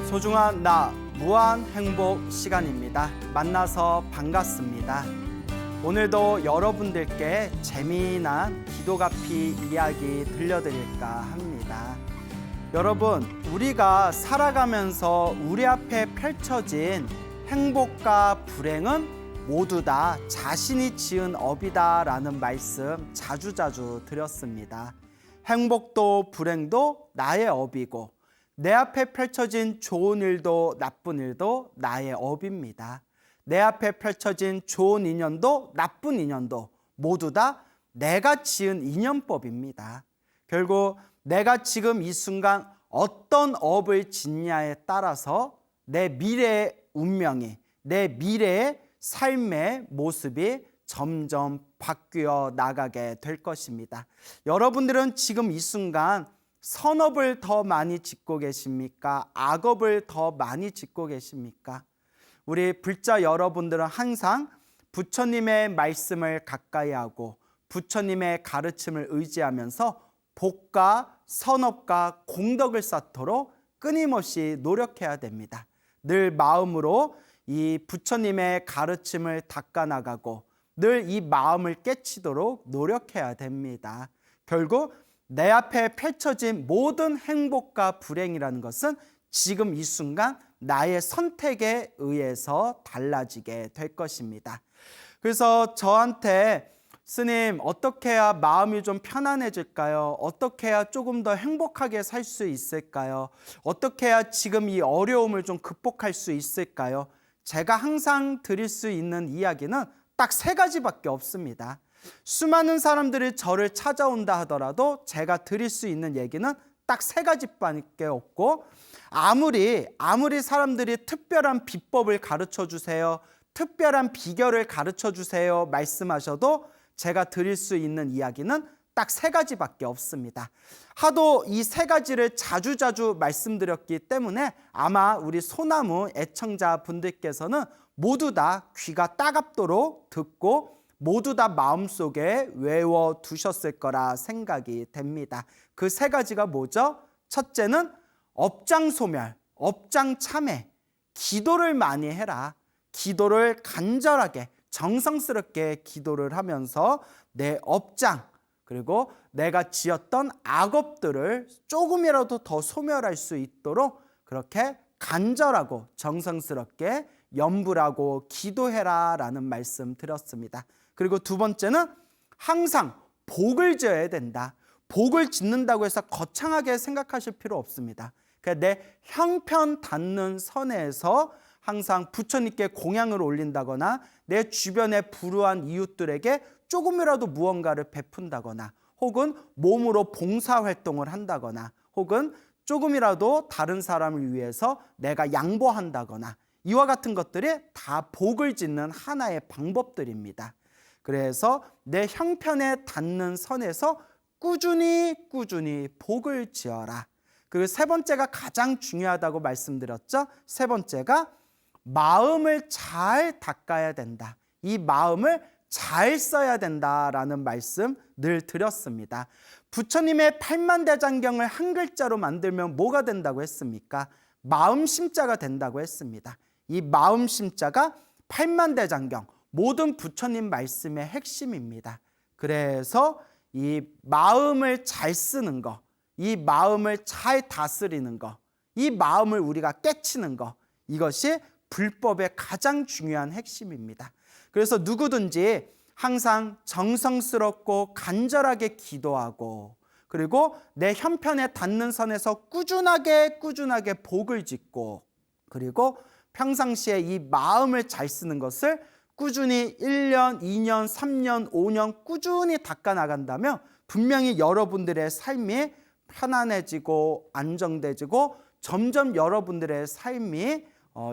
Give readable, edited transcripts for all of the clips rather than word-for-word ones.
소중한 나 무한 행복 시간입니다. 만나서 반갑습니다. 오늘도 여러분들께 재미난 기도가피 이야기 들려드릴까 합니다. 여러분, 우리가 살아가면서 우리 앞에 펼쳐진 행복과 불행은 모두 다 자신이 지은 업이다라는 말씀 자주자주 드렸습니다. 행복도 불행도 나의 업이고 내 앞에 펼쳐진 좋은 일도 나쁜 일도 나의 업입니다. 내 앞에 펼쳐진 좋은 인연도 나쁜 인연도 모두 다 내가 지은 인연법입니다. 결국 내가 지금 이 순간 어떤 업을 짓냐에 따라서 내 미래의 운명이, 내 미래의 삶의 모습이 점점 바뀌어 나가게 될 것입니다. 여러분들은 지금 이 순간 선업을 더 많이 짓고 계십니까? 악업을 더 많이 짓고 계십니까? 우리 불자 여러분들은 항상 부처님의 말씀을 가까이 하고 부처님의 가르침을 의지하면서 복과 선업과 공덕을 쌓도록 끊임없이 노력해야 됩니다. 늘 마음으로 이 부처님의 가르침을 닦아나가고 늘 이 마음을 깨치도록 노력해야 됩니다. 결국 내 앞에 펼쳐진 모든 행복과 불행이라는 것은 지금 이 순간 나의 선택에 의해서 달라지게 될 것입니다. 그래서 저한테 스님, 어떻게 해야 마음이 좀 편안해질까요? 어떻게 해야 조금 더 행복하게 살 수 있을까요? 어떻게 해야 지금 이 어려움을 좀 극복할 수 있을까요? 제가 항상 드릴 수 있는 이야기는 딱 3가지밖에 없습니다. 수많은 사람들이 저를 찾아온다 하더라도 제가 드릴 수 있는 얘기는 딱 3가지밖에 없고, 아무리 사람들이 특별한 비법을 가르쳐 주세요, 특별한 비결을 가르쳐 주세요 말씀하셔도 제가 드릴 수 있는 이야기는 딱 3가지밖에 없습니다. 하도 이 3가지를 자주자주 말씀드렸기 때문에 아마 우리 소나무 애청자분들께서는 모두 다 귀가 따갑도록 듣고 모두 다 마음속에 외워두셨을 거라 생각이 됩니다. 그 3가지가 뭐죠? 첫째는 업장소멸, 업장참회, 기도를 많이 해라. 기도를 간절하게 정성스럽게 기도를 하면서 내 업장, 그리고 내가 지었던 악업들을 조금이라도 더 소멸할 수 있도록 그렇게 간절하고 정성스럽게 염불하고 기도해라 라는 말씀 드렸습니다. 그리고 2번째는 항상 복을 지어야 된다. 복을 짓는다고 해서 거창하게 생각하실 필요 없습니다. 그러니까 내 형편 닿는 선에서 항상 부처님께 공양을 올린다거나 내 주변의 불우한 이웃들에게 조금이라도 무언가를 베푼다거나 혹은 몸으로 봉사활동을 한다거나 혹은 조금이라도 다른 사람을 위해서 내가 양보한다거나 이와 같은 것들이 다 복을 짓는 하나의 방법들입니다. 그래서 내 형편에 닿는 선에서 꾸준히 복을 지어라. 그리고 3번째가 가장 중요하다고 말씀드렸죠. 3번째가 마음을 잘 닦아야 된다. 이 마음을 잘 써야 된다라는 말씀 늘 드렸습니다. 부처님의 팔만대장경을 한 글자로 만들면 뭐가 된다고 했습니까? 마음심자가 된다고 했습니다. 이 마음심자가 팔만대장경, 모든 부처님 말씀의 핵심입니다. 그래서 이 마음을 잘 쓰는 거, 이 마음을 잘 다스리는 거, 이 마음을 우리가 깨치는 거, 이것이 불법의 가장 중요한 핵심입니다. 그래서 누구든지 항상 정성스럽고 간절하게 기도하고 그리고 내 형편에 닿는 선에서 꾸준하게 복을 짓고 그리고 평상시에 이 마음을 잘 쓰는 것을 꾸준히 1년, 2년, 3년, 5년 꾸준히 닦아 나간다면 분명히 여러분들의 삶이 편안해지고 안정돼지고 점점 여러분들의 삶이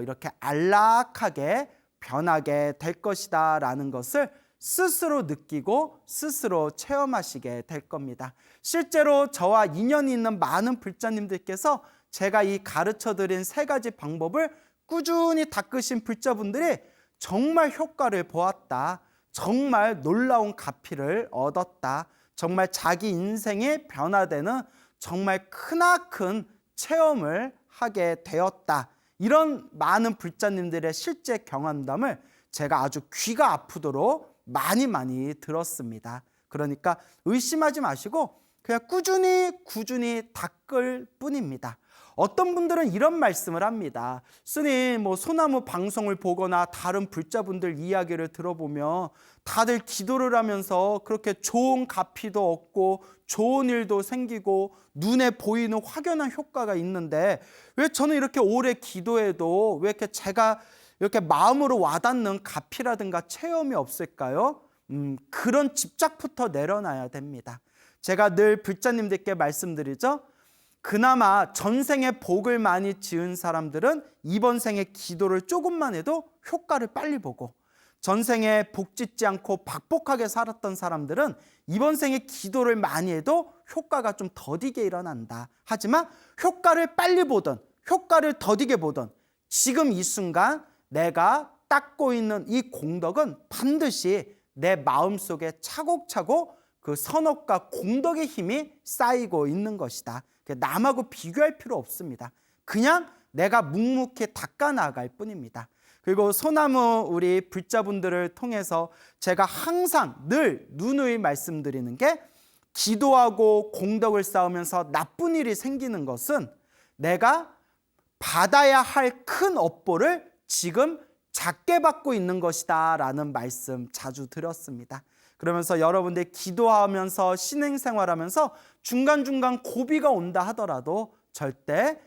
이렇게 안락하게 변하게 될 것이다 라는 것을 스스로 느끼고 스스로 체험하시게 될 겁니다. 실제로 저와 인연이 있는 많은 불자님들께서 제가 이 가르쳐드린 3가지 방법을 꾸준히 닦으신 불자분들이 정말 효과를 보았다. 정말 놀라운 가피를 얻었다. 정말 자기 인생이 변화되는 정말 크나큰 체험을 하게 되었다. 이런 많은 불자님들의 실제 경험담을 제가 아주 귀가 아프도록 많이 들었습니다. 그러니까 의심하지 마시고 그냥 꾸준히 닦을 뿐입니다. 어떤 분들은 이런 말씀을 합니다. 스님, 소나무 방송을 보거나 다른 불자분들 이야기를 들어보면 다들 기도를 하면서 그렇게 좋은 가피도 얻고 좋은 일도 생기고 눈에 보이는 확연한 효과가 있는데 왜 저는 이렇게 오래 기도해도 왜 이렇게 제가 이렇게 마음으로 와닿는 가피라든가 체험이 없을까요? 그런 집착부터 내려놔야 됩니다. 제가 늘 불자님들께 말씀드리죠. 그나마 전생에 복을 많이 지은 사람들은 이번 생에 기도를 조금만 해도 효과를 빨리 보고, 전생에 복 짓지 않고 박복하게 살았던 사람들은 이번 생에 기도를 많이 해도 효과가 좀 더디게 일어난다. 하지만 효과를 빨리 보던 효과를 더디게 보던 지금 이 순간 내가 닦고 있는 이 공덕은 반드시 내 마음속에 차곡차곡 그 선업과 공덕의 힘이 쌓이고 있는 것이다. 남하고 비교할 필요 없습니다. 그냥 내가 묵묵히 닦아나갈 뿐입니다. 그리고 소나무 우리 불자분들을 통해서 제가 항상 늘 누누이 말씀드리는 게, 기도하고 공덕을 쌓으면서 나쁜 일이 생기는 것은 내가 받아야 할 큰 업보를 지금 작게 받고 있는 것이다 라는 말씀 자주 드렸습니다. 그러면서 여러분들 기도하면서 신행생활하면서 중간중간 고비가 온다 하더라도 절대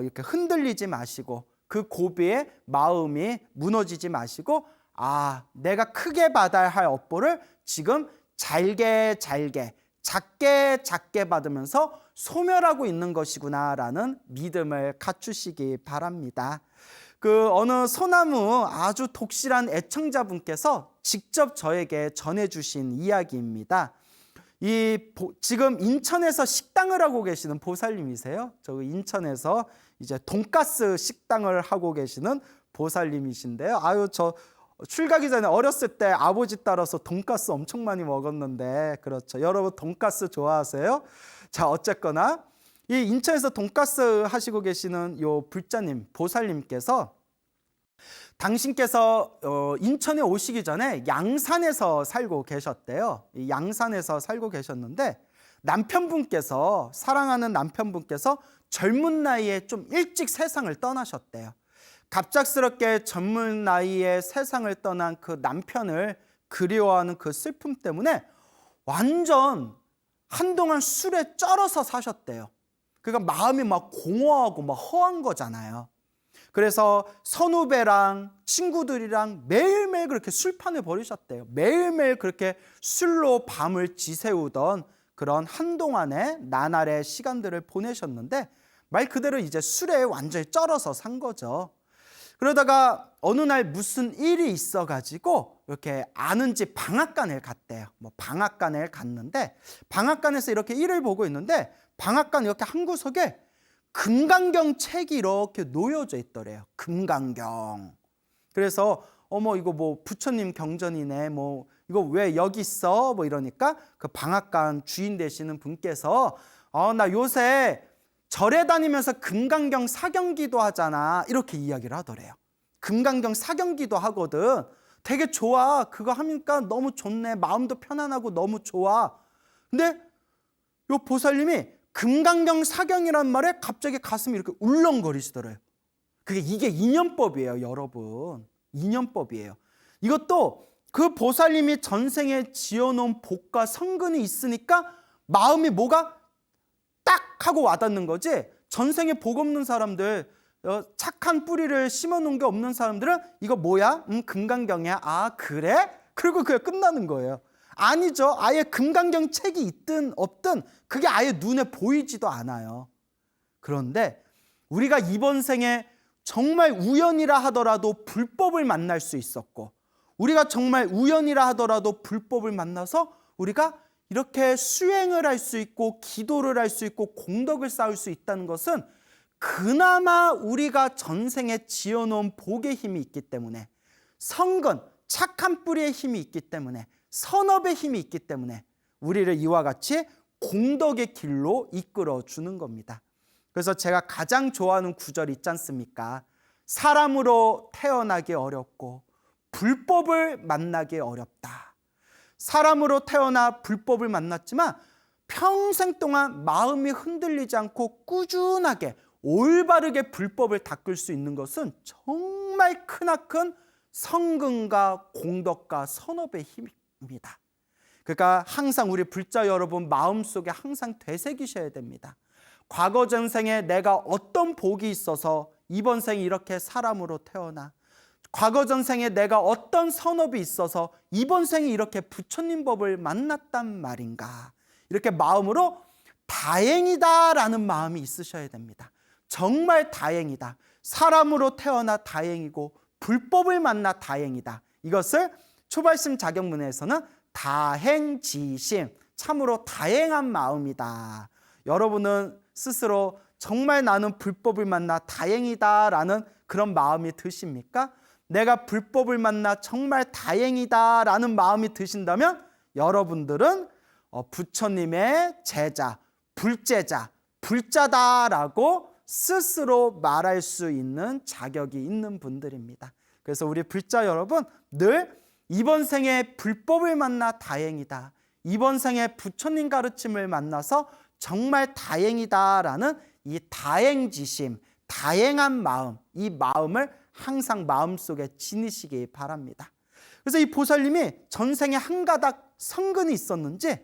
이렇게 흔들리지 마시고 그 고비에 마음이 무너지지 마시고, 내가 크게 받아야 할 업보를 지금 작게 받으면서 소멸하고 있는 것이구나 라는 믿음을 갖추시기 바랍니다. 어느 소나무 아주 독실한 애청자분께서 직접 저에게 전해주신 이야기입니다. 지금 인천에서 식당을 하고 계시는 보살님이세요. 저 인천에서 이제 돈가스 식당을 하고 계시는 보살님이신데요. 저 출가기 전에 어렸을 때 아버지 따라서 돈가스 엄청 많이 먹었는데, 그렇죠. 여러분 돈가스 좋아하세요? 자, 어쨌거나 이 인천에서 돈가스 하시고 계시는 요 불자님, 보살님께서 당신께서 인천에 오시기 전에 양산에서 살고 계셨대요. 이 양산에서 살고 계셨는데 남편분께서, 사랑하는 남편분께서 젊은 나이에 좀 일찍 세상을 떠나셨대요. 갑작스럽게 젊은 나이에 세상을 떠난 그 남편을 그리워하는 그 슬픔 때문에 완전 한동안 술에 쩔어서 사셨대요. 그러니까 마음이 막 공허하고 막 허한 거잖아요. 그래서 선후배랑 친구들이랑 매일매일 그렇게 술판을 벌이셨대요. 매일매일 그렇게 술로 밤을 지새우던 그런 한동안의 나날의 시간들을 보내셨는데, 말 그대로 이제 술에 완전히 쩔어서 산 거죠. 그러다가 어느 날 무슨 일이 있어가지고 이렇게 아는 집 방앗간을 갔대요. 방앗간을 갔는데 방앗간에서 이렇게 일을 보고 있는데 방앗간 이렇게 한 구석에 금강경 책이 이렇게 놓여져 있더래요. 금강경. 그래서 이거 부처님 경전이네. 이거 왜 여기 있어? 이러니까 그 방앗간 주인 되시는 분께서 나 요새 절에 다니면서 금강경 사경기도 하잖아. 이렇게 이야기를 하더래요. 금강경 사경기도 하거든. 되게 좋아. 그거 하니까 너무 좋네. 마음도 편안하고 너무 좋아. 근데 요 보살님이 금강경 사경이란 말에 갑자기 가슴이 이렇게 울렁거리시더래요. 이게 인연법이에요, 여러분. 인연법이에요. 이것도 그 보살님이 전생에 지어놓은 복과 성근이 있으니까 마음이 뭐가 딱 하고 와닿는 거지, 전생에 복 없는 사람들, 착한 뿌리를 심어놓은 게 없는 사람들은 이거 뭐야? 금강경이야. 그래? 그리고 그게 끝나는 거예요. 아니죠. 아예 금강경 책이 있든 없든 그게 아예 눈에 보이지도 않아요. 그런데 우리가 이번 생에 정말 우연이라 하더라도 불법을 만날 수 있었고, 우리가 정말 우연이라 하더라도 불법을 만나서 우리가 이렇게 수행을 할 수 있고 기도를 할 수 있고 공덕을 쌓을 수 있다는 것은 그나마 우리가 전생에 지어놓은 복의 힘이 있기 때문에, 성근, 착한 뿌리의 힘이 있기 때문에, 선업의 힘이 있기 때문에 우리를 이와 같이 공덕의 길로 이끌어 주는 겁니다. 그래서 제가 가장 좋아하는 구절 있지 않습니까? 사람으로 태어나기 어렵고 불법을 만나기 어렵다. 사람으로 태어나 불법을 만났지만 평생 동안 마음이 흔들리지 않고 꾸준하게 올바르게 불법을 닦을 수 있는 것은 정말 크나큰 성근과 공덕과 선업의 힘입니다. 그러니까 항상 우리 불자 여러분 마음속에 항상 되새기셔야 됩니다. 과거 전생에 내가 어떤 복이 있어서 이번 생에 이렇게 사람으로 태어나, 과거 전생에 내가 어떤 선업이 있어서 이번 생에 이렇게 부처님 법을 만났단 말인가, 이렇게 마음으로 다행이다라는 마음이 있으셔야 됩니다. 정말 다행이다. 사람으로 태어나 다행이고 불법을 만나 다행이다. 이것을 초발심 자격문에서는 다행지심, 참으로 다행한 마음이다. 여러분은 스스로 정말 나는 불법을 만나 다행이다라는 그런 마음이 드십니까? 내가 불법을 만나 정말 다행이다라는 마음이 드신다면 여러분들은 부처님의 제자, 불제자, 불자다라고 스스로 말할 수 있는 자격이 있는 분들입니다. 그래서 우리 불자 여러분 늘 이번 생에 불법을 만나 다행이다, 이번 생에 부처님 가르침을 만나서 정말 다행이다라는 이 다행지심, 다행한 마음, 이 마음을 항상 마음속에 지니시기 바랍니다. 그래서 이 보살님이 전생에 한 가닥 성근이 있었는지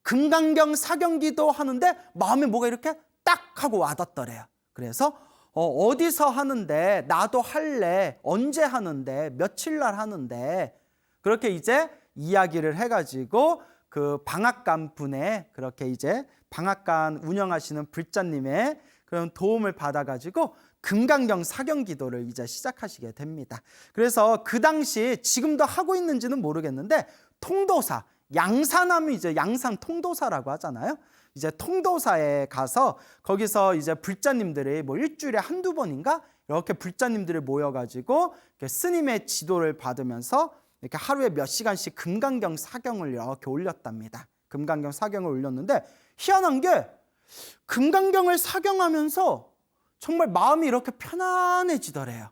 금강경 사경기도 하는데 마음에 뭐가 이렇게 딱 하고 와닿더래요. 그래서 어디서 하는데, 나도 할래, 언제 하는데, 며칠 날 하는데, 그렇게 이제 이야기를 해가지고 그 방앗간 분의, 그렇게 이제 방앗간 운영하시는 불자님의 그런 도움을 받아가지고 금강경 사경기도를 이제 시작하시게 됩니다. 그래서 그 당시, 지금도 하고 있는지는 모르겠는데 통도사, 양사남이 이제 양산 통도사라고 하잖아요. 이제 통도사에 가서 거기서 이제 불자님들이 뭐 일주일에 한두 번인가 이렇게 불자님들이 모여가지고 이렇게 스님의 지도를 받으면서 이렇게 하루에 몇 시간씩 금강경 사경을 이렇게 올렸답니다. 금강경 사경을 올렸는데 희한한 게 금강경을 사경하면서 정말 마음이 이렇게 편안해지더래요.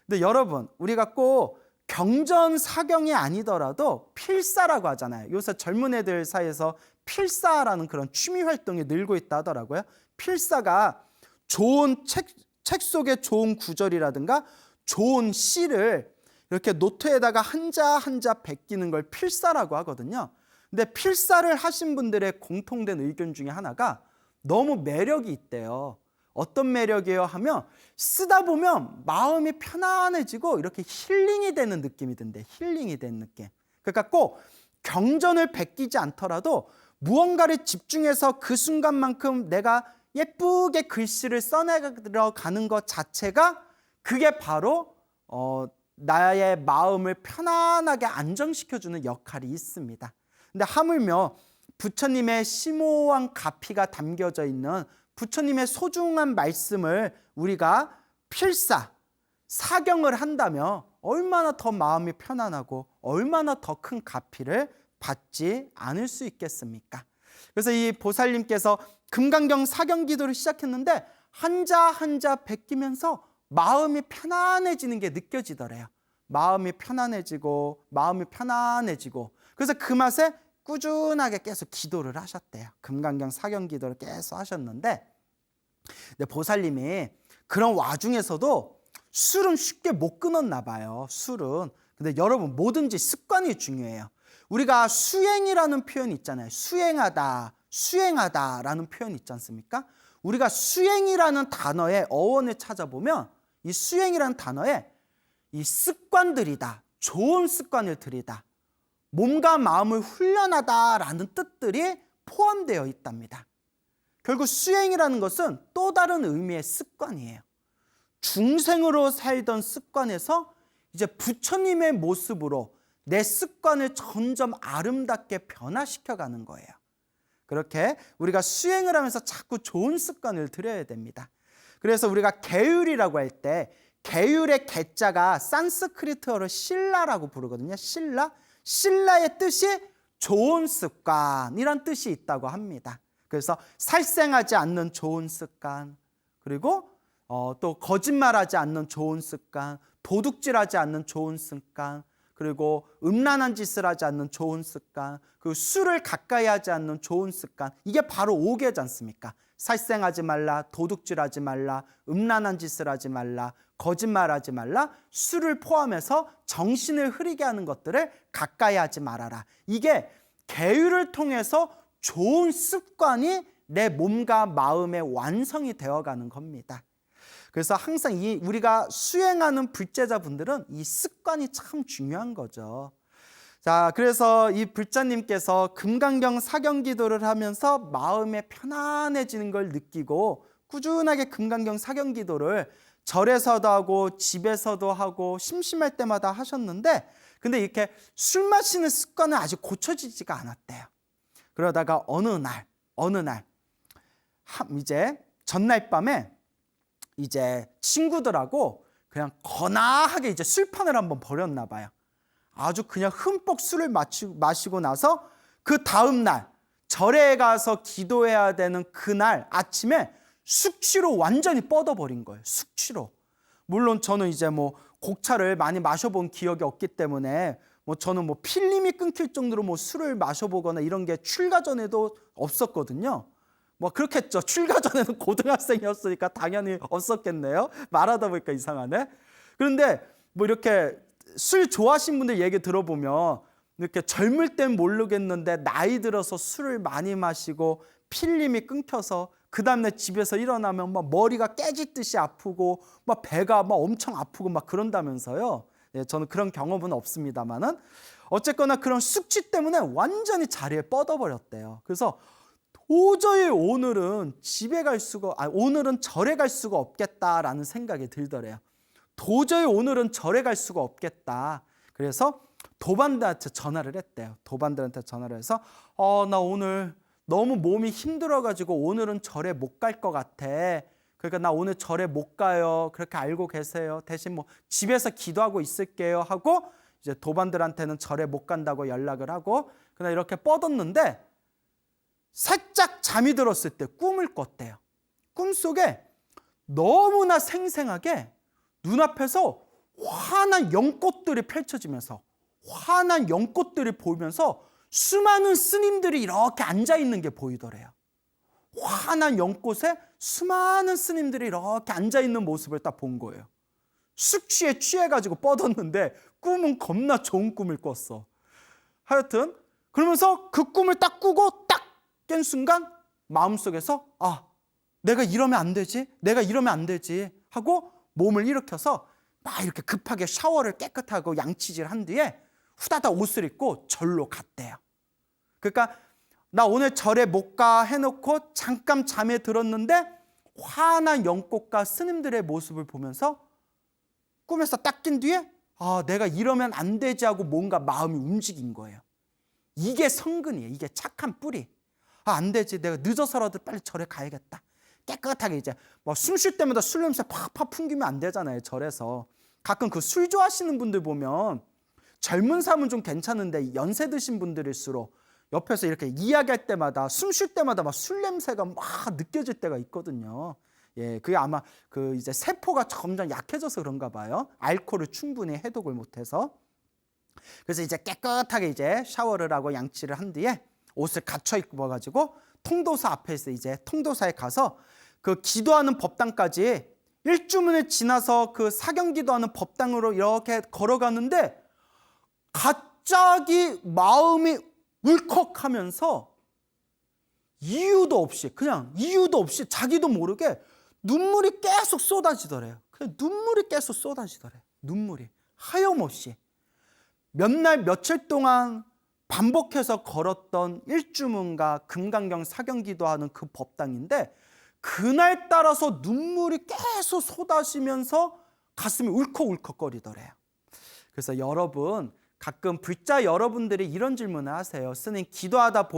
근데 여러분, 우리가 꼭 경전 사경이 아니더라도 필사라고 하잖아요. 요새 젊은 애들 사이에서 필사라는 그런 취미 활동이 늘고 있다 하더라고요. 필사가 좋은 책 속에 좋은 구절이라든가 좋은 시를 이렇게 노트에다가 한자 한자 베끼는 걸 필사라고 하거든요. 근데 필사를 하신 분들의 공통된 의견 중에 하나가 너무 매력이 있대요. 어떤 매력이에요 하면 쓰다 보면 마음이 편안해지고 이렇게 힐링이 되는 느낌이 든대. 힐링이 되는 느낌. 그러니까 꼭 경전을 베끼지 않더라도 무언가를 집중해서 그 순간만큼 내가 예쁘게 글씨를 써내려가는 것 자체가 그게 바로 나의 마음을 편안하게 안정시켜주는 역할이 있습니다. 근데 하물며 부처님의 심오한 가피가 담겨져 있는 부처님의 소중한 말씀을 우리가 필사, 사경을 한다면 얼마나 더 마음이 편안하고 얼마나 더 큰 가피를 받지 않을 수 있겠습니까? 그래서 이 보살님께서 금강경 사경기도를 시작했는데 한자 한자 베끼면서 마음이 편안해지는 게 느껴지더래요. 마음이 편안해지고 그래서 그 맛에 꾸준하게 계속 기도를 하셨대요. 금강경 사경기도를 계속 하셨는데, 근데 보살님이 그런 와중에서도 술은 쉽게 못 끊었나 봐요. 술은. 근데 여러분, 뭐든지 습관이 중요해요. 우리가 수행이라는 표현이 있잖아요. 수행하다라는 표현이 있지 않습니까? 우리가 수행이라는 단어의 어원을 찾아보면 이 수행이라는 단어에 이 습관들이다, 좋은 습관을 들이다, 몸과 마음을 훈련하다라는 뜻들이 포함되어 있답니다. 결국 수행이라는 것은 또 다른 의미의 습관이에요. 중생으로 살던 습관에서 이제 부처님의 모습으로 내 습관을 점점 아름답게 변화시켜가는 거예요. 그렇게 우리가 수행을 하면서 자꾸 좋은 습관을 들여야 됩니다. 그래서 우리가 계율이라고 할 때 계율의 계자가 산스크리트어로 신라라고 부르거든요. 신라의 뜻이 좋은 습관이란 뜻이 있다고 합니다. 그래서 살생하지 않는 좋은 습관, 그리고 또 거짓말하지 않는 좋은 습관, 도둑질하지 않는 좋은 습관, 그리고 음란한 짓을 하지 않는 좋은 습관, 그리고 술을 가까이 하지 않는 좋은 습관, 이게 바로 5개지 않습니까? 살생하지 말라, 도둑질하지 말라, 음란한 짓을 하지 말라, 거짓말하지 말라, 술을 포함해서 정신을 흐리게 하는 것들을 가까이 하지 말아라. 이게 계율을 통해서 좋은 습관이 내 몸과 마음의 완성이 되어가는 겁니다. 그래서 항상 우리가 수행하는 불제자분들은 이 습관이 참 중요한 거죠. 자, 그래서 이 불자님께서 금강경 사경기도를 하면서 마음에 편안해지는 걸 느끼고 꾸준하게 금강경 사경기도를 절에서도 하고 집에서도 하고 심심할 때마다 하셨는데, 근데 이렇게 술 마시는 습관은 아직 고쳐지지가 않았대요. 그러다가 어느 날 이제 전날 밤에 이제 친구들하고 그냥 거나하게 이제 술판을 한번 벌였나 봐요. 아주 그냥 흠뻑 술을 마시고 나서 그 다음 날 절에 가서 기도해야 되는 그날 아침에 숙취로 완전히 뻗어버린 거예요. 숙취로. 물론 저는 이제 뭐 곡차를 많이 마셔본 기억이 없기 때문에 저는 필름이 끊길 정도로 술을 마셔보거나 이런 게 출가 전에도 없었거든요. 그렇겠죠. 출가 전에는 고등학생이었으니까 당연히 없었겠네요. 말하다 보니까 이상하네. 그런데 이렇게 술 좋아하시는 분들 얘기 들어보면 이렇게 젊을 땐 모르겠는데 나이 들어서 술을 많이 마시고 필름이 끊겨서 그 다음날 집에서 일어나면 머리가 깨지듯이 아프고 배가 엄청 아프고 그런다면서요. 네, 저는 그런 경험은 없습니다만은 어쨌거나 그런 숙취 때문에 완전히 자리에 뻗어버렸대요. 그래서 도저히 오늘은 오늘은 절에 갈 수가 없겠다라는 생각이 들더래요. 도저히 오늘은 절에 갈 수가 없겠다. 그래서 도반들한테 전화를 했대요. 도반들한테 전화를 해서 나 오늘 너무 몸이 힘들어가지고 오늘은 절에 못 갈 것 같아. 그러니까 나 오늘 절에 못 가요. 그렇게 알고 계세요. 대신 집에서 기도하고 있을게요 하고 이제 도반들한테는 절에 못 간다고 연락을 하고 그냥 이렇게 뻗었는데 살짝 잠이 들었을 때 꿈을 꿨대요. 꿈속에 너무나 생생하게 눈앞에서 환한 연꽃들이 펼쳐지면서 환한 연꽃들이 보이면서 수많은 스님들이 이렇게 앉아있는 게 보이더래요. 환한 연꽃에 수많은 스님들이 이렇게 앉아있는 모습을 딱 본 거예요. 숙취에 취해가지고 뻗었는데 꿈은 겁나 좋은 꿈을 꿨어. 하여튼 그러면서 그 꿈을 딱 꾸고 딱 깬 순간 마음속에서 내가 이러면 안 되지 하고 몸을 일으켜서 막 이렇게 급하게 샤워를 깨끗하고 양치질 한 뒤에 후다닥 옷을 입고 절로 갔대요. 그러니까 나 오늘 절에 못 가 해놓고 잠깐 잠에 들었는데 환한 연꽃과 스님들의 모습을 보면서 꿈에서 딱 낀 뒤에 내가 이러면 안 되지 하고 뭔가 마음이 움직인 거예요. 이게 성근이에요. 이게 착한 뿌리. 안 되지. 내가 늦어서라도 빨리 절에 가야겠다. 깨끗하게 이제 숨 쉴 때마다 술 냄새 팍팍 풍기면 안 되잖아요. 절에서. 가끔 그 술 좋아하시는 분들 보면 젊은 사람은 좀 괜찮은데 연세 드신 분들일수록 옆에서 이렇게 이야기할 때마다 숨 쉴 때마다 술 냄새가 막 느껴질 때가 있거든요. 예, 그게 아마 이제 세포가 점점 약해져서 그런가 봐요. 알코올을 충분히 해독을 못해서. 그래서 이제 깨끗하게 이제 샤워를 하고 양치를 한 뒤에 옷을 갖춰 입어가지고 통도사 앞에서 이제 통도사에 가서 그 기도하는 법당까지 일주문을 지나서 그 사경기도하는 법당으로 이렇게 걸어가는데 갑자기 마음이 울컥하면서 이유도 없이 자기도 모르게 눈물이 계속 쏟아지더래요. 눈물이 계속 쏟아지더래요. 눈물이 하염없이 몇 날 며칠 동안 반복해서 걸었던 일주문과 금강경 사경기도하는 그 법당인데 그날 따라서 눈물이 계속 쏟아지면서 가슴이 울컥울컥거리더래요. 그래서 여러분 가끔 불자 여러분들이 이런 질문을 하세요. 스님 기도하다가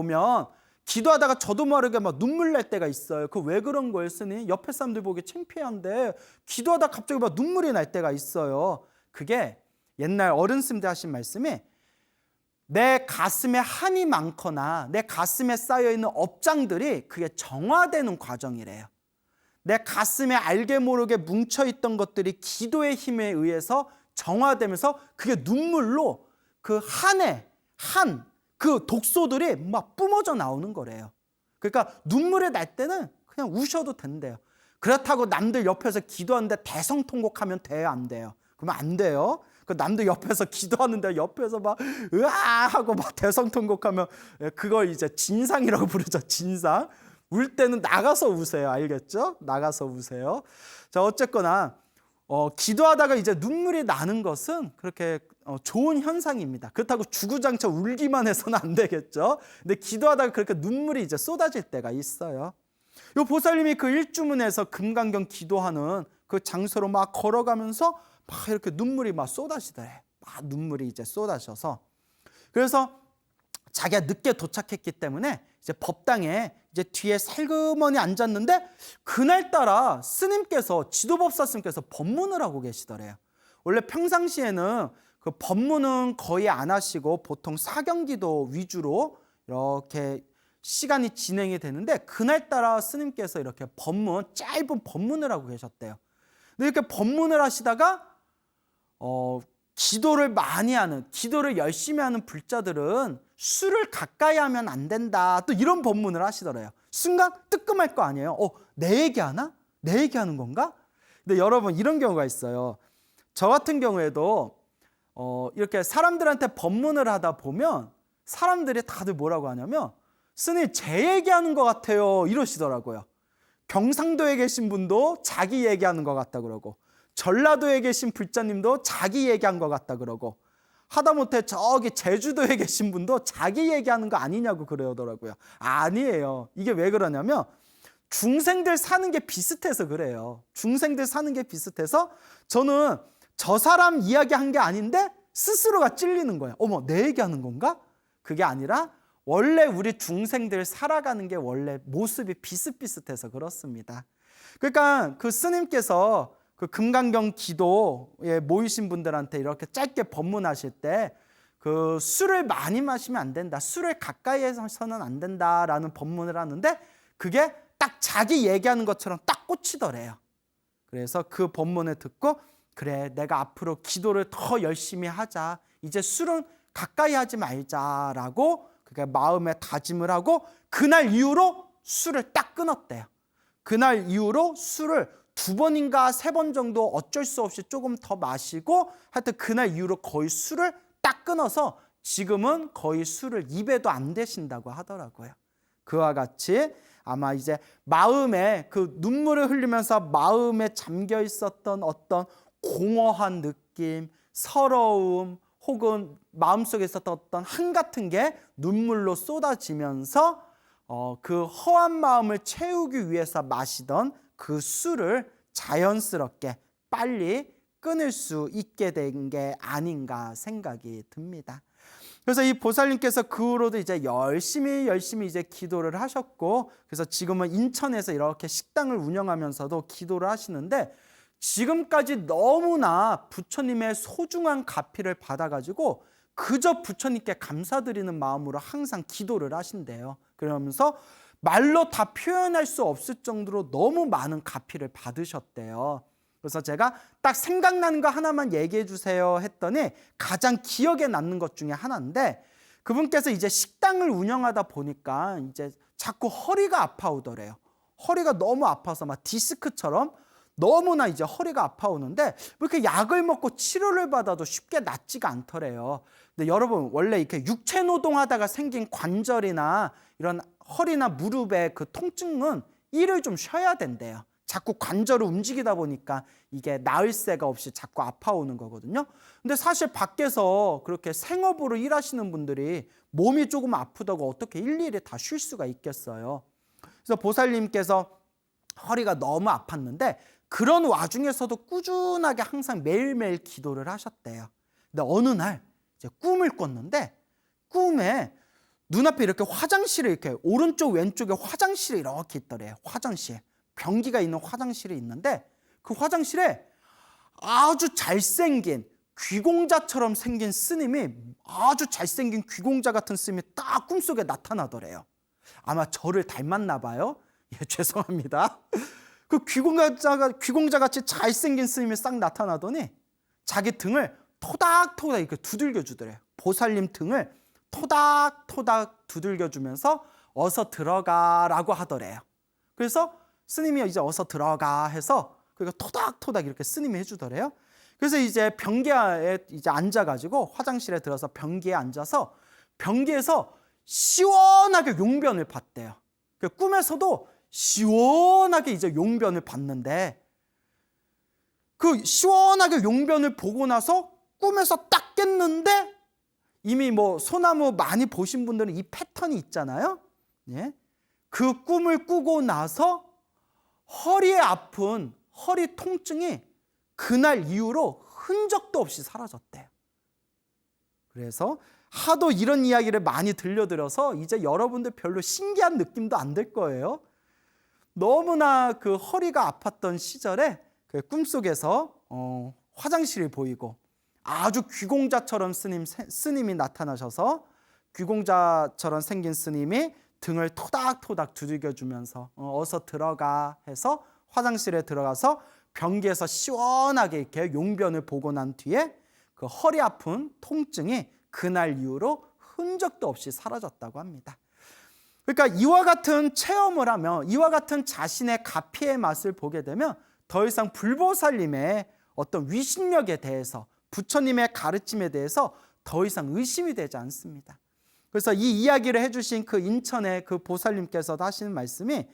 저도 모르게 막 눈물 날 때가 있어요. 그 왜 그런 거예요, 스님? 옆에 사람들 보기 창피한데 기도하다 갑자기 막 눈물이 날 때가 있어요. 그게 옛날 어른 스님들 하신 말씀이 내 가슴에 한이 많거나 내 가슴에 쌓여있는 업장들이 그게 정화되는 과정이래요. 내 가슴에 알게 모르게 뭉쳐있던 것들이 기도의 힘에 의해서 정화되면서 그게 눈물로 그 그 독소들이 막 뿜어져 나오는 거래요. 그러니까 눈물이 날 때는 그냥 우셔도 된대요. 그렇다고 남들 옆에서 기도하는데 대성통곡하면 돼요, 안 돼요? 그러면 안 돼요. 그 남들 옆에서 기도하는데 옆에서 막 으아 하고 막 대성통곡하면 그걸 이제 진상이라고 부르죠. 진상. 울 때는 나가서 우세요. 알겠죠? 나가서 우세요. 자, 어쨌거나 기도하다가 이제 눈물이 나는 것은 그렇게 좋은 현상입니다. 그렇다고 주구장창 울기만 해서는 안 되겠죠. 근데 기도하다가 그렇게 눈물이 이제 쏟아질 때가 있어요. 요 보살님이 그 일주문에서 금강경 기도하는 그 장소로 막 걸어가면서 막 이렇게 눈물이 막 쏟아지더래. 막 눈물이 이제 쏟아져서 그래서 자기가 늦게 도착했기 때문에 이제 법당에 이제 뒤에 살그머니 앉았는데 그날따라 스님께서 지도법사 스님께서 법문을 하고 계시더래요. 원래 평상시에는 그 법문은 거의 안 하시고 보통 사경기도 위주로 이렇게 시간이 진행이 되는데 그날따라 스님께서 이렇게 짧은 법문을 하고 계셨대요. 근데 이렇게 법문을 하시다가 기도를 많이 하는, 기도를 열심히 하는 불자들은 술을 가까이 하면 안 된다. 또 이런 법문을 하시더래요. 순간 뜨끔할 거 아니에요. 내 얘기하나? 내 얘기하는 건가? 근데 여러분 이런 경우가 있어요. 저 같은 경우에도 이렇게 사람들한테 법문을 하다 보면 사람들이 다들 뭐라고 하냐면 스님 제 얘기하는 것 같아요 이러시더라고요. 경상도에 계신 분도 자기 얘기하는 것 같다 그러고 전라도에 계신 불자님도 자기 얘기한 것 같다 그러고 하다못해 저기 제주도에 계신 분도 자기 얘기하는 거 아니냐고 그러더라고요. 아니에요. 이게 왜 그러냐면 중생들 사는 게 비슷해서 그래요. 중생들 사는 게 비슷해서 저는 저 사람 이야기한 게 아닌데 스스로가 찔리는 거예요. 어머 내 얘기하는 건가? 그게 아니라 원래 우리 중생들 살아가는 게 원래 모습이 비슷비슷해서 그렇습니다. 그러니까 그 스님께서 그 금강경 기도에 모이신 분들한테 이렇게 짧게 법문하실 때 그 술을 많이 마시면 안 된다. 술을 가까이 해서는 안 된다라는 법문을 하는데 그게 딱 자기 얘기하는 것처럼 딱 꽂히더래요. 그래서 그 법문을 듣고 그래 내가 앞으로 기도를 더 열심히 하자. 이제 술은 가까이 하지 말자라고 그게 마음에 다짐을 하고 그날 이후로 술을 딱 끊었대요. 그날 이후로 술을 2번인가 3번 정도 어쩔 수 없이 조금 더 마시고 하여튼 그날 이후로 거의 술을 딱 끊어서 지금은 거의 술을 입에도 안 대신다고 하더라고요. 그와 같이 아마 이제 마음에 그 눈물을 흘리면서 마음에 잠겨 있었던 어떤 공허한 느낌, 서러움 혹은 마음속에 있었던 어떤 한 같은 게 눈물로 쏟아지면서 그 허한 마음을 채우기 위해서 마시던 그 술을 자연스럽게 빨리 끊을 수 있게 된 게 아닌가 생각이 듭니다. 그래서 이 보살님께서 그 후로도 이제 열심히 이제 기도를 하셨고 그래서 지금은 인천에서 이렇게 식당을 운영하면서도 기도를 하시는데 지금까지 너무나 부처님의 소중한 가피를 받아가지고 그저 부처님께 감사드리는 마음으로 항상 기도를 하신대요. 그러면서 말로 다 표현할 수 없을 정도로 너무 많은 가피를 받으셨대요. 그래서 제가 딱 생각나는 거 하나만 얘기해 주세요 했더니 가장 기억에 남는 것 중에 하나인데 그분께서 이제 식당을 운영하다 보니까 이제 자꾸 허리가 아파오더래요. 허리가 너무 아파서 막 디스크처럼 너무나 이제 허리가 아파오는데 이렇게 약을 먹고 치료를 받아도 쉽게 낫지가 않더래요. 근데 여러분 원래 이렇게 육체 노동하다가 생긴 관절이나 이런 허리나 무릎의 그 통증은 일을 좀 쉬어야 된대요. 자꾸 관절을 움직이다 보니까 이게 나을 새가 없이 자꾸 아파오는 거거든요. 근데 사실 밖에서 그렇게 생업으로 일하시는 분들이 몸이 조금 아프다고 어떻게 일일이 다 쉴 수가 있겠어요. 그래서 보살님께서 허리가 너무 아팠는데 그런 와중에서도 꾸준하게 항상 매일매일 기도를 하셨대요. 근데 어느 날 이제 꿈을 꿨는데 꿈에 눈앞에 이렇게 화장실에 이렇게 오른쪽 왼쪽에 화장실이 이렇게 있더래요. 화장실. 변기가 있는 화장실이 있는데 그 화장실에 아주 잘생긴 귀공자처럼 생긴 스님이, 아주 잘생긴 귀공자 같은 스님이 딱 꿈속에 나타나더래요. 아마 저를 닮았나 봐요. 예, 죄송합니다. 그 귀공자같이 잘생긴 스님이 싹 나타나더니 자기 등을 토닥토닥 이렇게 두들겨 주더래요. 보살님 등을 토닥토닥 두들겨 주면서 어서 들어가라고 하더래요. 그래서 스님이 이제 어서 들어가 해서 그러니까 토닥토닥 이렇게 스님이 해주더래요. 그래서 이제 변기에 이제 앉아가지고 화장실에 들어서 변기에 앉아서 변기에서 시원하게 용변을 봤대요. 꿈에서도 시원하게 이제 용변을 봤는데, 그 시원하게 용변을 보고 나서 꿈에서 딱 깼는데, 이미 뭐 소나무 많이 보신 분들은 이 패턴이 있잖아요. 예? 그 꿈을 꾸고 나서 허리에 아픈 허리 통증이 그날 이후로 흔적도 없이 사라졌대요. 그래서 하도 이런 이야기를 많이 들려드려서 이제 여러분들 별로 신기한 느낌도 안 들 거예요. 너무나 그 허리가 아팠던 시절에 그 꿈속에서 화장실이 보이고 아주 귀공자처럼 스님이 나타나셔서 귀공자처럼 생긴 스님이 등을 토닥토닥 두들겨주면서 어서 들어가 해서 화장실에 들어가서 변기에서 시원하게 이렇게 용변을 보고 난 뒤에 그 허리 아픈 통증이 그날 이후로 흔적도 없이 사라졌다고 합니다. 그러니까 이와 같은 체험을 하면, 이와 같은 자신의 가피의 맛을 보게 되면 더 이상 불보살님의 어떤 위신력에 대해서, 부처님의 가르침에 대해서 더 이상 의심이 되지 않습니다. 그래서 이 이야기를 해주신 그 인천의 그 보살님께서도 하시는 말씀이,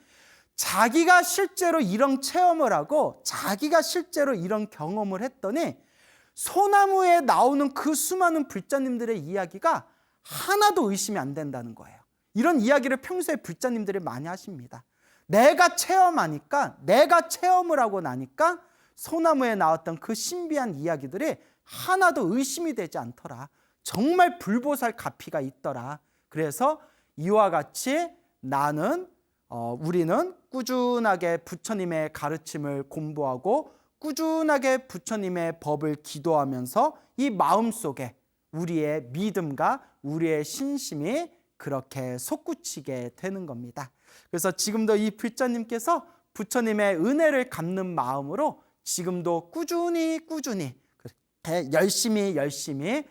자기가 실제로 이런 체험을 하고 자기가 실제로 이런 경험을 했더니 소나무에 나오는 그 수많은 불자님들의 이야기가 하나도 의심이 안 된다는 거예요. 이런 이야기를 평소에 불자님들이 많이 하십니다. 내가 체험하니까, 내가 체험을 하고 나니까 소나무에 나왔던 그 신비한 이야기들이 하나도 의심이 되지 않더라. 정말 불보살 가피가 있더라. 그래서 이와 같이 우리는 꾸준하게 부처님의 가르침을 공부하고 꾸준하게 부처님의 법을 기도하면서 이 마음속에 우리의 믿음과 우리의 신심이 그렇게 솟구치게 되는 겁니다. 그래서 지금도 이 불자님께서 부처님의 은혜를 갚는 마음으로 지금도 꾸준히 열심히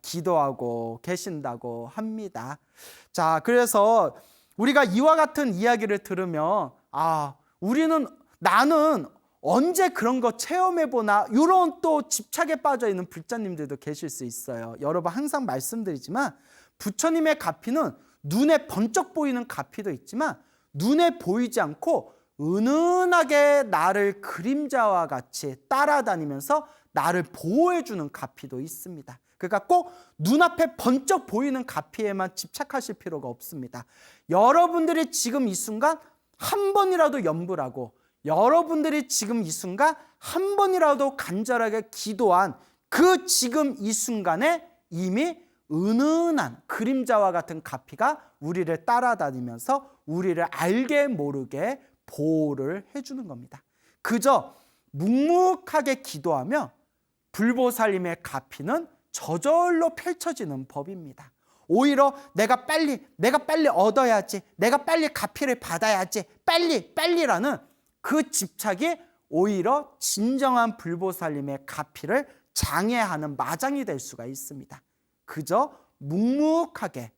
기도하고 계신다고 합니다. 자, 그래서 우리가 이와 같은 이야기를 들으면 나는 언제 그런 거 체험해보나, 이런 또 집착에 빠져있는 불자님들도 계실 수 있어요. 여러분 항상 말씀드리지만 부처님의 가피는 눈에 번쩍 보이는 가피도 있지만 눈에 보이지 않고 은은하게 나를 그림자와 같이 따라다니면서 나를 보호해주는 가피도 있습니다. 그러니까 꼭 눈앞에 번쩍 보이는 가피에만 집착하실 필요가 없습니다. 여러분들이 지금 이 순간 한 번이라도 염불하고, 여러분들이 지금 이 순간 한 번이라도 간절하게 기도한 그 지금 이 순간에 이미 은은한 그림자와 같은 가피가 우리를 따라다니면서 우리를 알게 모르게 보호를 해주는 겁니다. 그저 묵묵하게 기도하며 불보살님의 가피는 저절로 펼쳐지는 법입니다. 오히려 내가 빨리 얻어야지, 내가 빨리 가피를 받아야지, 빨리라는 그 집착이 오히려 진정한 불보살님의 가피를 장애하는 마장이 될 수가 있습니다. 그저 묵묵하게,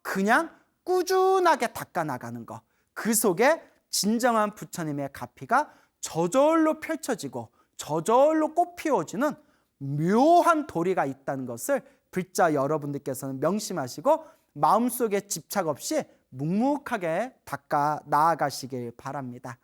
그냥 꾸준하게 닦아나가는 것, 그 속에 진정한 부처님의 가피가 저절로 펼쳐지고 저절로 꽃 피워지는 묘한 도리가 있다는 것을 불자 여러분들께서는 명심하시고 마음속에 집착 없이 묵묵하게 닦아 나아가시길 바랍니다.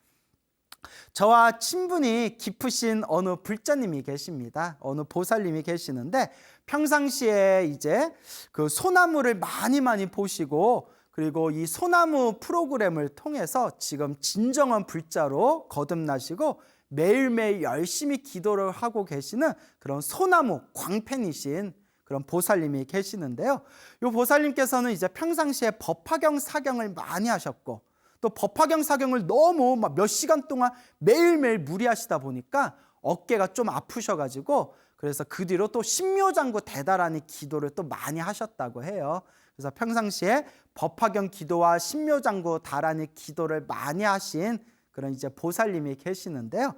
저와 친분이 깊으신 어느 불자님이 계십니다. 어느 보살님이 계시는데 평상시에 이제 그 소나무를 많이 보시고, 그리고 이 소나무 프로그램을 통해서 지금 진정한 불자로 거듭나시고 매일매일 열심히 기도를 하고 계시는 그런 소나무 광팬이신 그런 보살님이 계시는데요. 이 보살님께서는 이제 평상시에 법화경 사경을 많이 하셨고, 또 법화경 사경을 너무 몇 시간 동안 매일매일 무리하시다 보니까 어깨가 좀 아프셔가지고 그래서 그 뒤로 또 신묘장구 대다라니 기도를 또 많이 하셨다고 해요. 그래서 평상시에 법화경 기도와 신묘장구 다라니 기도를 많이 하신 그런 이제 보살님이 계시는데요.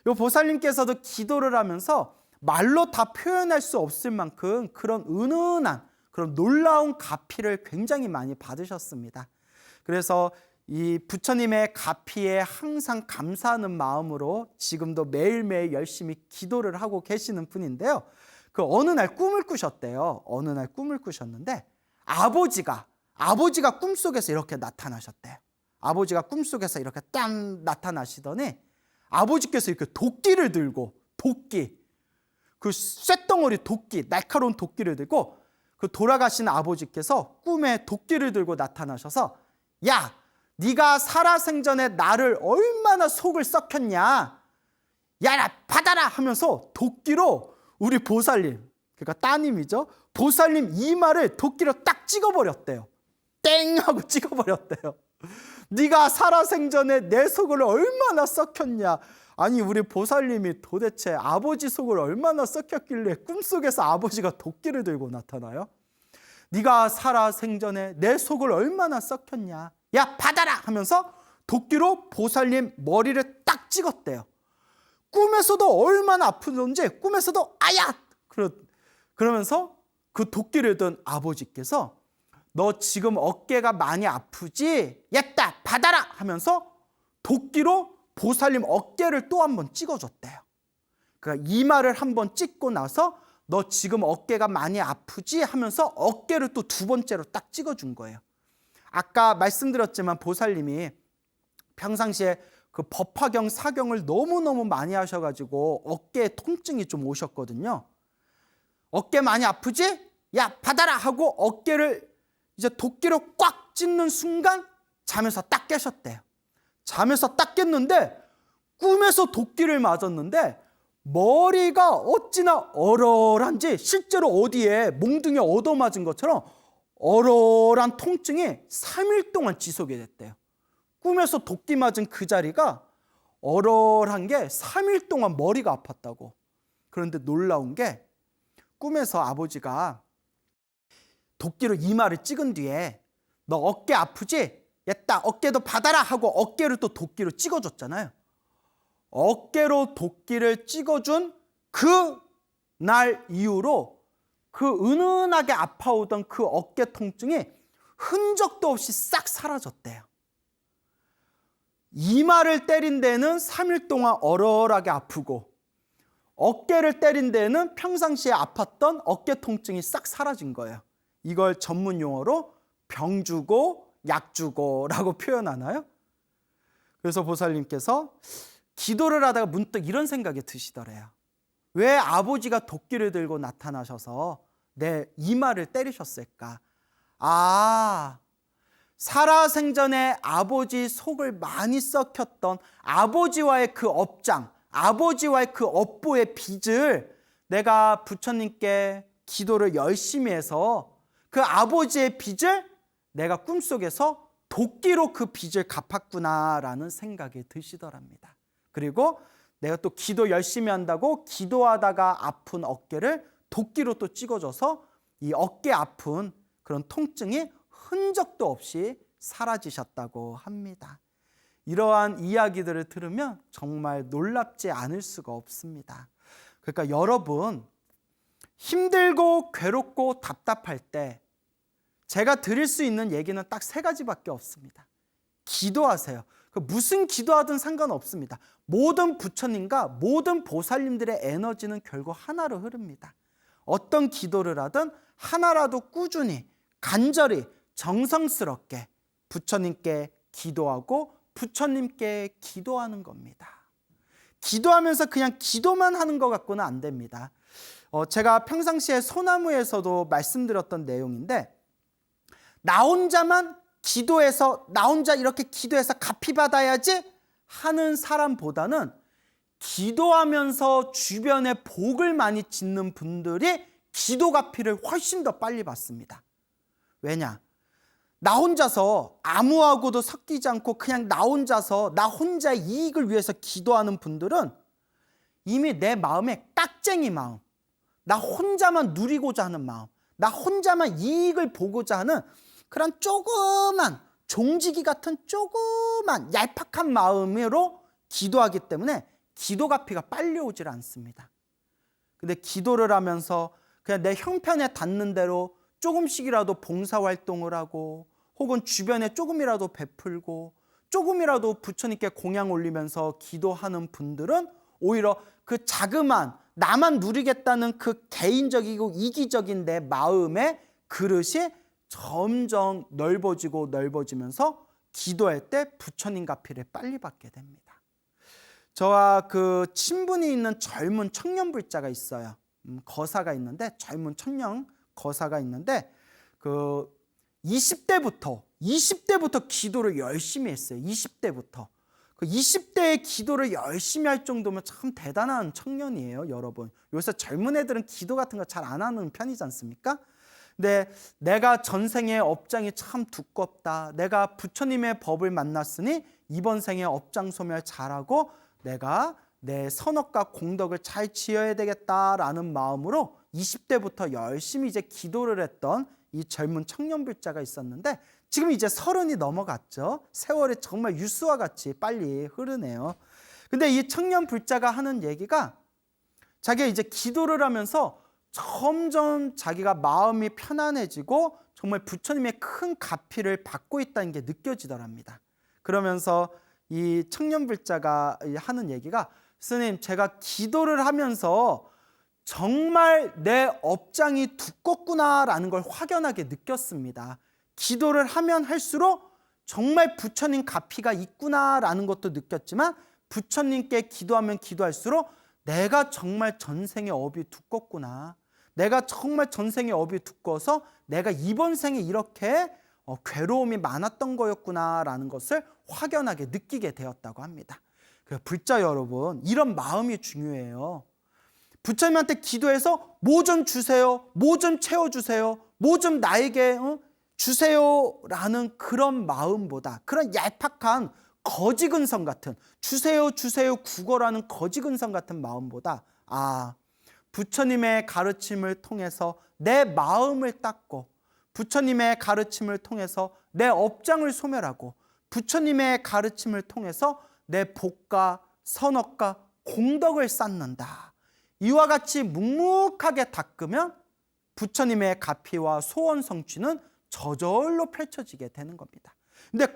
이 보살님께서도 기도를 하면서 말로 다 표현할 수 없을 만큼 그런 은은한 그런 놀라운 가피를 굉장히 많이 받으셨습니다. 그래서 이 부처님의 가피에 항상 감사하는 마음으로 지금도 매일매일 열심히 기도를 하고 계시는 분인데요. 그 어느 날 꿈을 꾸셨대요. 어느 날 꿈을 꾸셨는데 아버지가 꿈속에서 이렇게 나타나셨대요. 아버지가 꿈속에서 이렇게 딱 나타나시더니 아버지께서 이렇게 도끼를 들고 그 쇳덩어리 도끼, 날카로운 도끼를 들고 그 돌아가신 아버지께서 꿈에 도끼를 들고 나타나셔서 야, 네가 살아생전에 나를 얼마나 속을 썩혔냐. 야, 나 받아라 하면서 도끼로 우리 보살님, 그러니까 따님이죠. 보살님 이마를 도끼로 딱 찍어버렸대요. 땡 하고 찍어버렸대요. 네가 살아생전에 내 속을 얼마나 썩혔냐. 아니 우리 보살님이 도대체 아버지 속을 얼마나 썩혔길래 꿈속에서 아버지가 도끼를 들고 나타나요? 네가 살아생전에 내 속을 얼마나 썩혔냐. 야 받아라 하면서 도끼로 보살님 머리를 딱 찍었대요. 꿈에서도 얼마나 아프던지 꿈에서도 아야! 그러면서 그 도끼를 든 아버지께서 너 지금 어깨가 많이 아프지? 야따 받아라 하면서 도끼로 보살님 어깨를 또 한 번 찍어줬대요. 그러니까 이마를 한 번 찍고 나서 너 지금 어깨가 많이 아프지? 하면서 어깨를 또 두 번째로 딱 찍어준 거예요. 아까 말씀드렸지만 보살님이 평상시에 그 법화경 사경을 너무너무 많이 하셔가지고 어깨에 통증이 좀 오셨거든요. 어깨 많이 아프지? 야 받아라 하고 어깨를 이제 도끼로 꽉 찢는 순간 잠에서 딱 깨셨대요. 잠에서 딱 깼는데 꿈에서 도끼를 맞았는데 머리가 어찌나 얼얼한지 실제로 어디에 몽둥이에 얻어맞은 것처럼 얼얼한 통증이 3일 동안 지속이 됐대요. 꿈에서 도끼 맞은 그 자리가 얼얼한 게 3일 동안 머리가 아팠다고. 그런데 놀라운 게 꿈에서 아버지가 도끼로 이마를 찍은 뒤에 너 어깨 아프지? 야따 어깨도 받아라 하고 어깨를 또 도끼로 찍어줬잖아요. 어깨로 도끼를 찍어준 그 날 이후로 그 은은하게 아파오던 그 어깨 통증이 흔적도 없이 싹 사라졌대요. 이마를 때린 데는 3일 동안 얼얼하게 아프고 어깨를 때린 데는 평상시에 아팠던 어깨 통증이 싹 사라진 거예요. 이걸 전문 용어로 병 주고 약 주고라고 표현하나요? 그래서 보살님께서 기도를 하다가 문득 이런 생각이 드시더래요. 왜 아버지가 도끼를 들고 나타나셔서 내 이마를 때리셨을까? 살아생전에 아버지 속을 많이 썩혔던 아버지와의 그 업장, 아버지와의 그 업보의 빚을 내가 부처님께 기도를 열심히 해서 그 아버지의 빚을 내가 꿈속에서 도끼로 그 빚을 갚았구나라는 생각이 드시더랍니다. 그리고 내가 또 기도 열심히 한다고 기도하다가 아픈 어깨를 도끼로 또 찍어줘서 이 어깨 아픈 그런 통증이 흔적도 없이 사라지셨다고 합니다. 이러한 이야기들을 들으면 정말 놀랍지 않을 수가 없습니다. 그러니까 여러분 힘들고 괴롭고 답답할 때 제가 드릴 수 있는 얘기는 딱 3가지밖에 없습니다. 기도하세요. 무슨 기도하든 상관없습니다. 모든 부처님과 모든 보살님들의 에너지는 결국 하나로 흐릅니다. 어떤 기도를 하든 하나라도 꾸준히 간절히 정성스럽게 부처님께 기도하고 부처님께 기도하는 겁니다. 기도하면서 그냥 기도만 하는 것 같고는 안 됩니다. 제가 평상시에 소나무에서도 말씀드렸던 내용인데 나 혼자만 기도해서 나 혼자 이렇게 기도해서 갚이 받아야지 하는 사람보다는 기도하면서 주변에 복을 많이 짓는 분들이 기도 갚이를 훨씬 더 빨리 받습니다. 왜냐? 나 혼자서 아무하고도 섞이지 않고 그냥 나 혼자서 나 혼자의 이익을 위해서 기도하는 분들은 이미 내 마음에 깍쟁이 마음, 나 혼자만 누리고자 하는 마음, 나 혼자만 이익을 보고자 하는 그런 조그만 종지기 같은 조그만 얄팍한 마음으로 기도하기 때문에 기도가피가 빨리 오질 않습니다. 근데 기도를 하면서 그냥 내 형편에 닿는 대로 조금씩이라도 봉사활동을 하고 혹은 주변에 조금이라도 베풀고 조금이라도 부처님께 공양 올리면서 기도하는 분들은 오히려 그 자그만 나만 누리겠다는 그 개인적이고 이기적인 내 마음의 그릇이 점점 넓어지고 넓어지면서 기도할 때 부처님 가피를 빨리 받게 됩니다. 저와 그 친분이 있는 젊은 청년 불자가 있어요. 거사가 있는데 젊은 청년 거사가 있는데 그 20대부터 기도를 열심히 했어요. 20대부터. 그 20대의 기도를 열심히 할 정도면 참 대단한 청년이에요, 여러분. 요새 젊은 애들은 기도 같은 거 잘 안 하는 편이지 않습니까? 근데 내가 전생의 업장이 참 두껍다. 내가 부처님의 법을 만났으니 이번 생에 업장 소멸 잘하고 내가 내 선업과 공덕을 잘 지어야 되겠다라는 마음으로 20대부터 열심히 이제 기도를 했던 이 젊은 청년 불자가 있었는데 지금 이제 30이 넘어갔죠. 세월이 정말 유수와 같이 빨리 흐르네요. 근데 이 청년 불자가 하는 얘기가 자기가 이제 기도를 하면서 점점 자기가 마음이 편안해지고 정말 부처님의 큰 가피를 받고 있다는 게 느껴지더랍니다. 그러면서 이 청년 불자가 하는 얘기가 스님, 제가 기도를 하면서 정말 내 업장이 두껍구나라는 걸 확연하게 느꼈습니다. 기도를 하면 할수록 정말 부처님 가피가 있구나라는 것도 느꼈지만 부처님께 기도하면 기도할수록 내가 정말 전생의 업이 두껍구나. 내가 정말 전생의 업이 두꺼워서 내가 이번 생에 이렇게 괴로움이 많았던 거였구나라는 것을 확연하게 느끼게 되었다고 합니다. 불자 여러분, 이런 마음이 중요해요. 부처님한테 기도해서 뭐 좀 주세요, 뭐 좀 채워주세요, 뭐 좀 나에게 주세요라는 그런 마음보다, 그런 얄팍한 거지근성 같은 주세요 주세요 구걸하는 거지근성 같은 마음보다 부처님의 가르침을 통해서 내 마음을 닦고 부처님의 가르침을 통해서 내 업장을 소멸하고 부처님의 가르침을 통해서 내 복과 선업과 공덕을 쌓는다. 이와 같이 묵묵하게 닦으면 부처님의 가피와 소원 성취는 저절로 펼쳐지게 되는 겁니다. 근데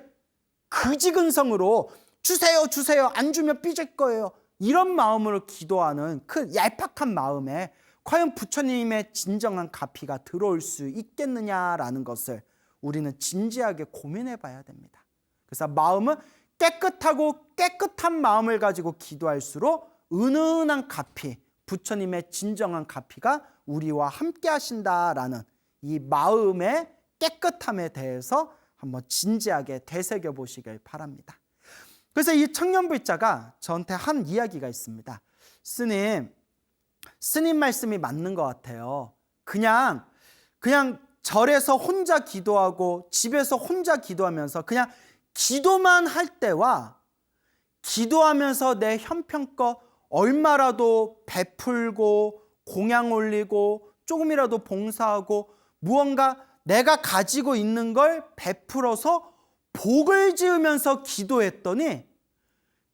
그지근성으로 주세요 주세요 안 주면 삐질 거예요 이런 마음으로 기도하는 그 얄팍한 마음에 과연 부처님의 진정한 가피가 들어올 수 있겠느냐라는 것을 우리는 진지하게 고민해 봐야 됩니다. 그래서 마음은 깨끗하고 깨끗한 마음을 가지고 기도할수록 은은한 가피, 부처님의 진정한 가피가 우리와 함께 하신다라는 이 마음의 깨끗함에 대해서 한번 진지하게 되새겨 보시길 바랍니다. 그래서 이 청년불자가 저한테 한 이야기가 있습니다. 스님 말씀이 맞는 것 같아요. 그냥 절에서 혼자 기도하고 집에서 혼자 기도하면서 그냥 기도만 할 때와 기도하면서 내 형편껏 얼마라도 베풀고 공양 올리고 조금이라도 봉사하고 무언가 내가 가지고 있는 걸 베풀어서 복을 지으면서 기도했더니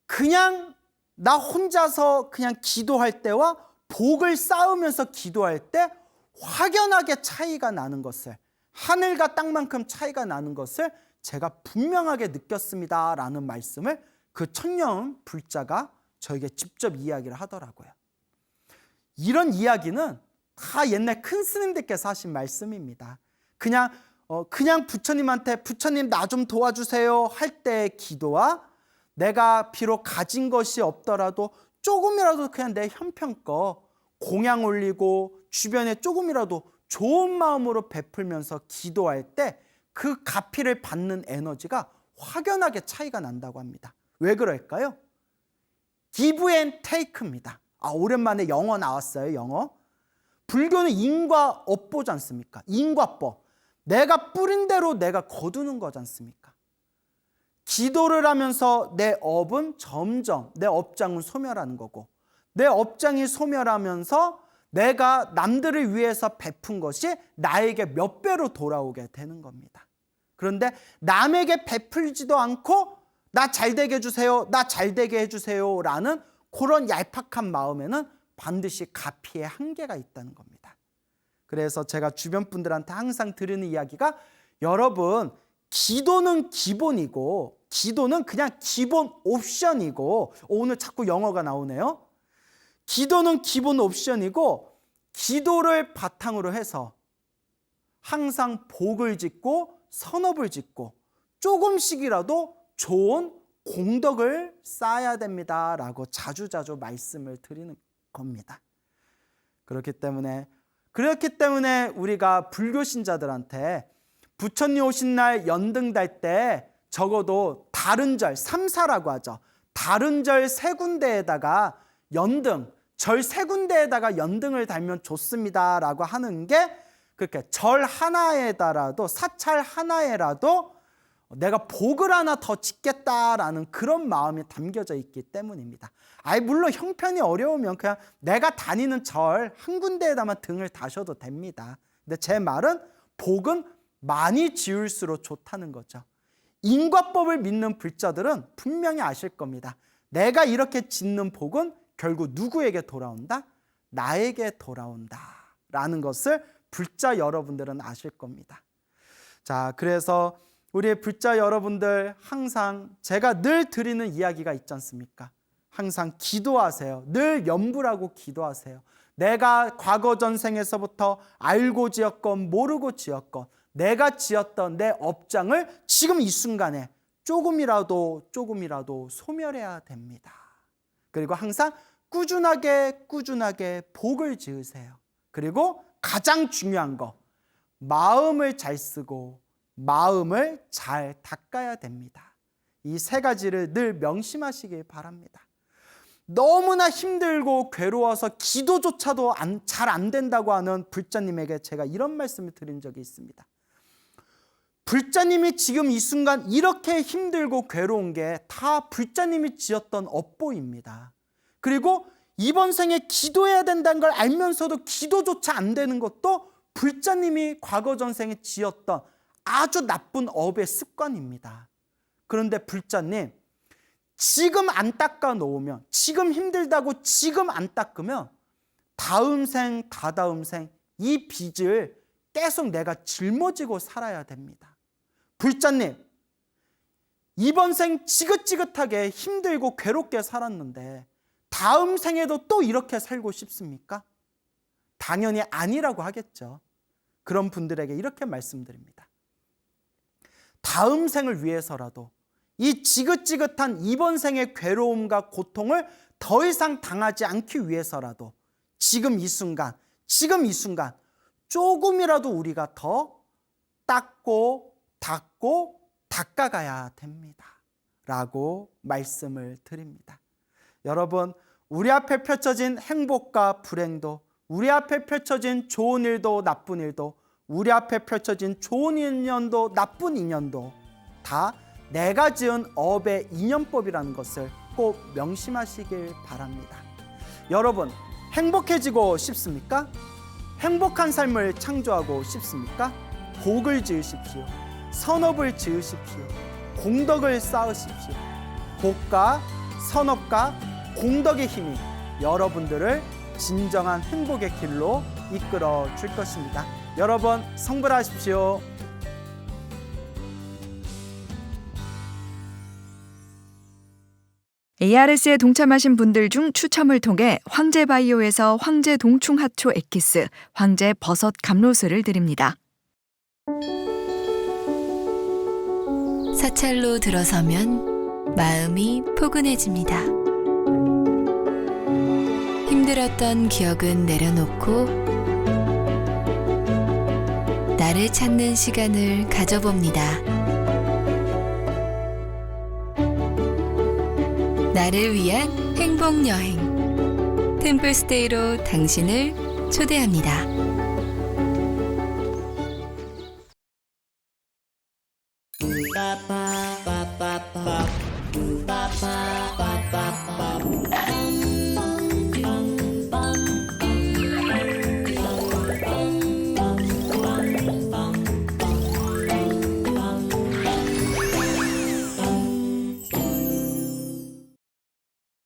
그냥 나 혼자서 그냥 기도할 때와 복을 쌓으면서 기도할 때 확연하게 차이가 나는 것을, 하늘과 땅만큼 차이가 나는 것을 제가 분명하게 느꼈습니다라는 말씀을 그 청년 불자가 저에게 직접 이야기를 하더라고요. 이런 이야기는 다 옛날 큰 스님들께서 하신 말씀입니다. 그냥 부처님한테 부처님 나 좀 도와주세요 할 때의 기도와 내가 비록 가진 것이 없더라도 조금이라도 그냥 내 형편껏 공양 올리고 주변에 조금이라도 좋은 마음으로 베풀면서 기도할 때 그 가피를 받는 에너지가 확연하게 차이가 난다고 합니다. 왜 그럴까요? Give and take입니다. 오랜만에 영어 나왔어요. 영어. 불교는 인과 업보지 않습니까? 인과법. 내가 뿌린 대로 내가 거두는 거지 않습니까? 기도를 하면서 내 업은 점점 내 업장은 소멸하는 거고 내 업장이 소멸하면서 내가 남들을 위해서 베푼 것이 나에게 몇 배로 돌아오게 되는 겁니다. 그런데 남에게 베풀지도 않고 나 잘되게 해주세요, 나 잘되게 해주세요 라는 그런 얄팍한 마음에는 반드시 가피의 한계가 있다는 겁니다. 그래서 제가 주변 분들한테 항상 드리는 이야기가, 여러분, 기도는 기본이고, 기도는 그냥 기본 옵션이고, 오늘 자꾸 영어가 나오네요. 기도는 기본 옵션이고, 기도를 바탕으로 해서 항상 복을 짓고 선업을 짓고 조금씩이라도 좋은 공덕을 쌓아야 됩니다 라고 자주자주 말씀을 드리는 겁니다. 그렇기 때문에 우리가 불교 신자들한테 부처님 오신 날 연등달 때 적어도 다른 절, 삼사라고 하죠. 다른 절 세 군데에다가 연등, 절 세 군데에다가 연등을 달면 좋습니다 라고 하는 게, 그렇게 절 하나에다라도, 사찰 하나에라도 내가 복을 하나 더 짓겠다라는 그런 마음이 담겨져 있기 때문입니다. 물론 형편이 어려우면 그냥 내가 다니는 절 한 군데에다만 등을 다셔도 됩니다. 근데 제 말은 복은 많이 지을수록 좋다는 거죠. 인과법을 믿는 불자들은 분명히 아실 겁니다. 내가 이렇게 짓는 복은 결국 누구에게 돌아온다? 나에게 돌아온다 라는 것을 불자 여러분들은 아실 겁니다. 자, 그래서 우리 불자 여러분들, 항상 제가 늘 드리는 이야기가 있지 않습니까? 항상 기도하세요. 늘 염불하고 기도하세요. 내가 과거 전생에서부터 알고 지었건 모르고 지었건 내가 지었던 내 업장을 지금 이 순간에 조금이라도 소멸해야 됩니다. 그리고 항상 꾸준하게 복을 지으세요. 그리고 가장 중요한 거, 마음을 잘 쓰고 마음을 잘 닦아야 됩니다. 이 세 가지를 늘 명심하시길 바랍니다. 너무나 힘들고 괴로워서 기도조차도 잘 안 된다고 하는 불자님에게 제가 이런 말씀을 드린 적이 있습니다. 불자님이 지금 이 순간 이렇게 힘들고 괴로운 게 다 불자님이 지었던 업보입니다. 그리고 이번 생에 기도해야 된다는 걸 알면서도 기도조차 안 되는 것도 불자님이 과거 전생에 지었던 아주 나쁜 업의 습관입니다. 그런데 불자님, 지금 안 닦아 놓으면, 지금 힘들다고 지금 안 닦으면 다음 생, 다다음 생 이 빚을 계속 내가 짊어지고 살아야 됩니다. 불자님, 이번 생 지긋지긋하게 힘들고 괴롭게 살았는데 다음 생에도 또 이렇게 살고 싶습니까? 당연히 아니라고 하겠죠. 그런 분들에게 이렇게 말씀드립니다. 다음 생을 위해서라도 이 지긋지긋한 이번 생의 괴로움과 고통을 더 이상 당하지 않기 위해서라도 지금 이 순간 조금이라도 우리가 더 닦고 닦고 닦아가야 됩니다 라고 말씀을 드립니다. 여러분, 우리 앞에 펼쳐진 행복과 불행도, 우리 앞에 펼쳐진 좋은 일도 나쁜 일도, 우리 앞에 펼쳐진 좋은 인연도 나쁜 인연도 다 내가 지은 업의 인연법이라는 것을 꼭 명심하시길 바랍니다. 여러분, 행복해지고 싶습니까? 행복한 삶을 창조하고 싶습니까? 복을 지으십시오. 선업을 지으십시오. 공덕을 쌓으십시오. 복과 선업과 공덕의 힘이 여러분들을 진정한 행복의 길로 이끌어 줄 것입니다. 여러분, 성불하십시오. ARS에 동참하신 분들 중 추첨을 통해 황제바이오에서 황제 동충하초 엑기스, 황제 버섯 감로스를 드립니다. 사찰로 들어서면 마음이 포근해집니다. 힘들었던 기억은 내려놓고 나를 찾는 시간을 가져봅니다. 나를 위한 행복여행 템플스테이로 당신을 초대합니다.